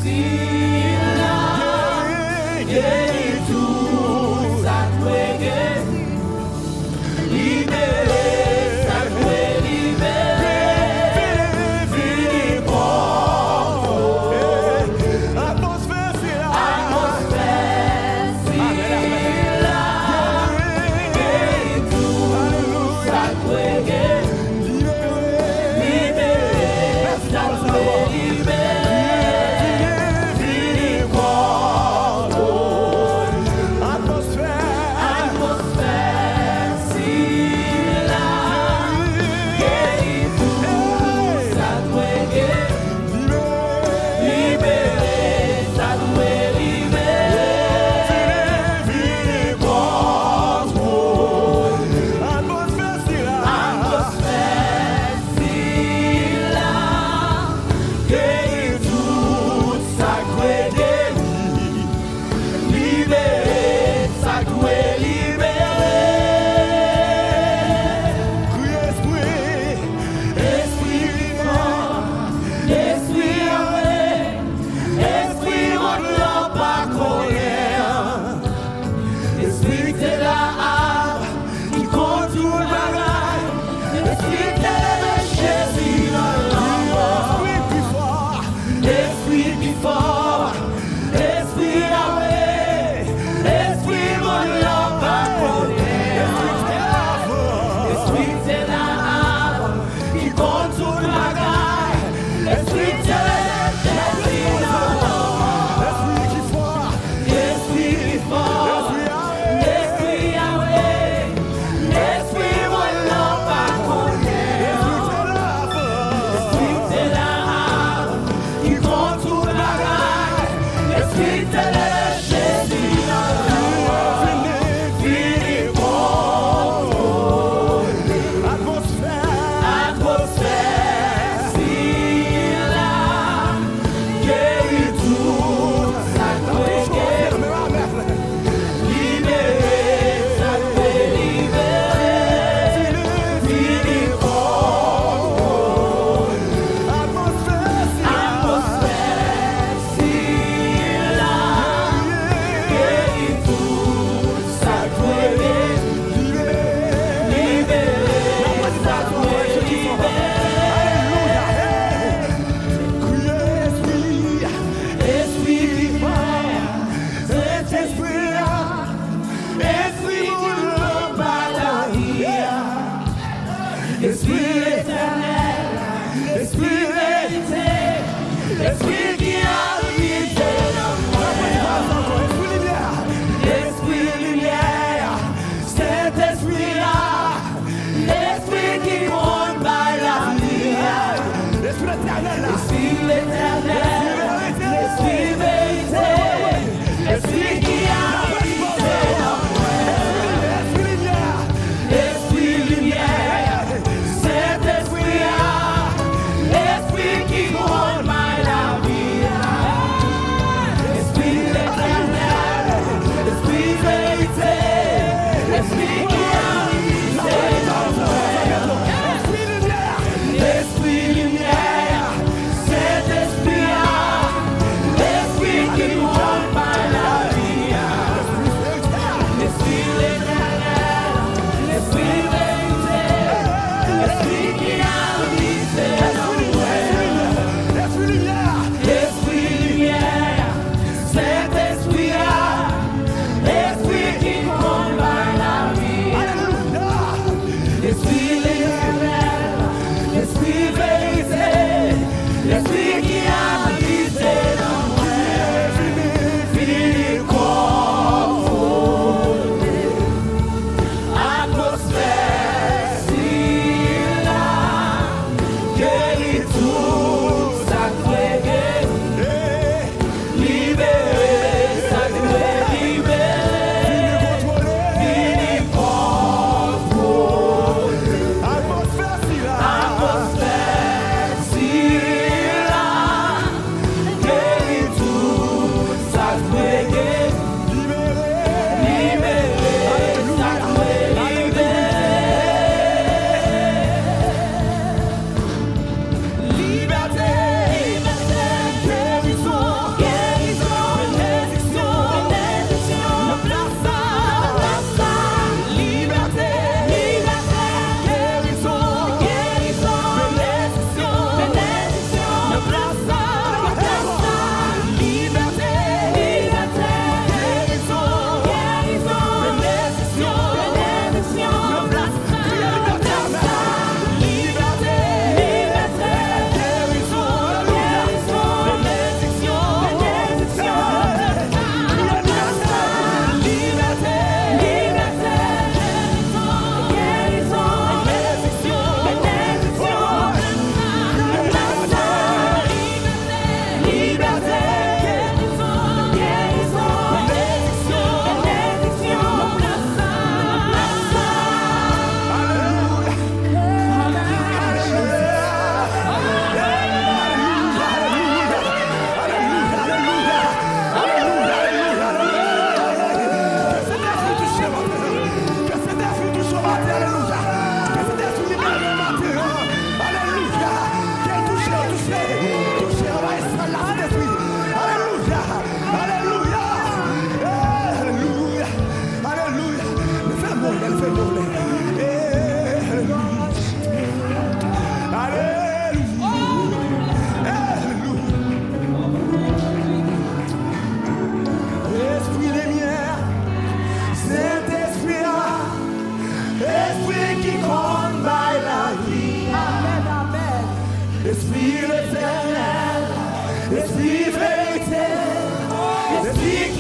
Libéré,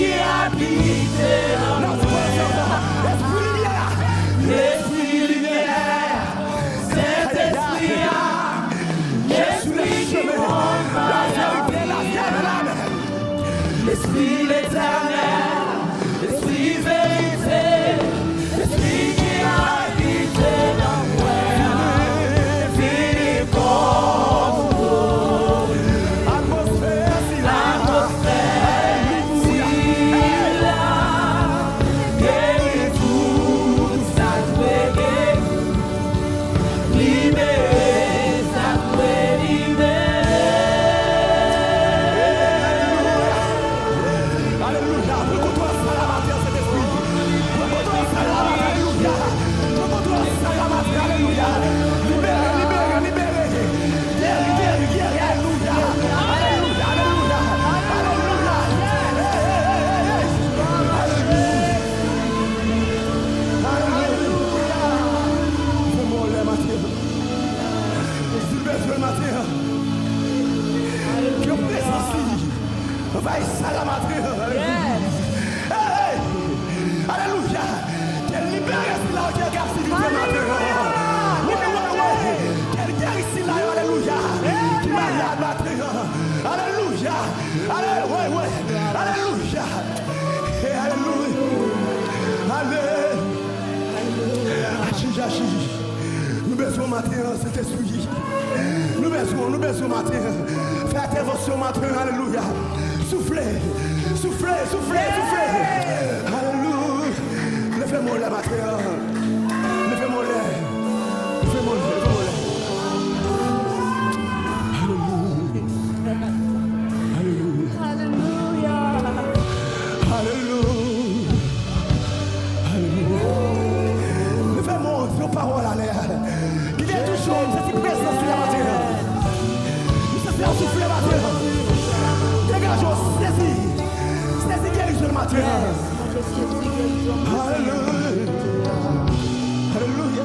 qui habite en moi. Esprit lumière, Saint-Esprit, Esprit qui monte Esprit l'éternel, Esprit vérité, Esprit qui habite en moi. Fini comme atmosphère, guéris tout ça doit libérer, ça doit libérer. Alléluia. Pourquoi ça la matière cet esprit? Pourquoi ça la matière? Alléluia. Pourquoi ça la matière? Alléluia. Libérez, libérez, libérez. Guéris, guéris, guéris. Alléluia. Alléluia, alléluia. Alléluia. Alléluia. Fais-moi la matière. Libère la matière. Que présence ici. Va ça la matière. Hey! Alléluia. Qu'elle libère ici là, qu'elle garde ici la matière. Qu'elle garde ici là, alléluia. Qui m'a la matière. Alléluia. Alléluia. Alléluia. Alléluia. Alléluia. Agis. Nous besoin matin, cet esprit. Nous besoin matin. Fais intervention matin, alléluia. Soufflez. Alléluia. Levez-moi la matin. Levez-moi Levez-moi vos paroles à l'air. Il y a toujours cette présence sur la matière. Nous sommes en souffler la matière. Dégageons, saisis guérison de matière. Alléluia. Alléluia.